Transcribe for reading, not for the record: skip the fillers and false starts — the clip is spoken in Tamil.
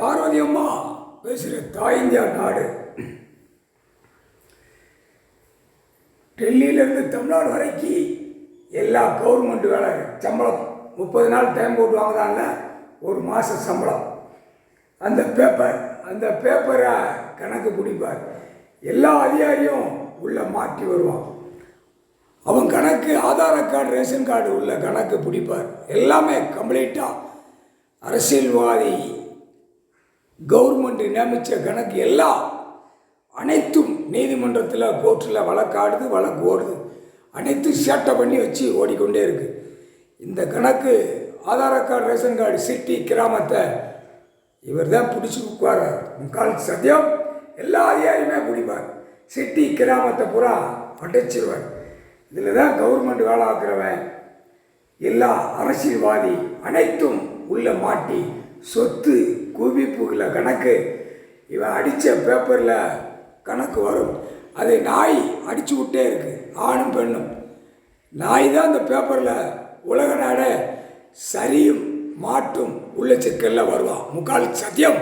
பார்வதி அம்மா பேசுகிற தாய் இந்தியா நாடு. டெல்லியிலேருந்து தமிழ்நாடு வரைக்கும் எல்லா கவர்மெண்ட் வேலை சம்பளம் 30 நாள் டைம் போட்டு வாங்குறாங்க, ஒரு மாதம் சம்பளம். அந்த பேப்பரை கணக்கு பிடிப்பார். எல்லா அதிகாரியும் உள்ளே மாற்றி வருவான். அவன் கணக்கு ஆதார் கார்டு ரேஷன் கார்டு உள்ள கணக்கு பிடிப்பார். எல்லாமே கம்ப்ளீட்டாக அரசியல்வாதி கவர்மெண்ட் நியமித்த கணக்கு எல்லாம் அனைத்தும் நீதிமன்றத்தில் கோர்ட்டில் வழக்கு ஓடுது. அனைத்தும் சேட்டை பண்ணி வச்சு ஓடிக்கொண்டே இருக்குது. இந்த கணக்கு Aadhaar card ration card city கிராமத்தை இவர் தான் பிடிச்சி உட்காரார். முக்கால் சத்தியம் எல்லா அதிகாரியுமே பிடிப்பார். சிட்டி கிராமத்தை பூரா அடைச்சிருவார். இதில் தான் கவர்மெண்ட் வேலை ஆக்குறவன் எல்லா அரசியல்வாதி அனைத்தும் உள்ள மாட்டி சொத்து குவிப்புகளை கணக்கு இவன் அடித்த பேப்பரில் கணக்கு வரும். அதை நாய் அடித்து விட்டே இருக்கு. ஆணும் பெண்ணும் நாய் தான் அந்த பேப்பரில் உலக நாட சரியும் மாட்டும் உள்ள சிக்கலில் வருவான். முக்கால் சத்தியம்.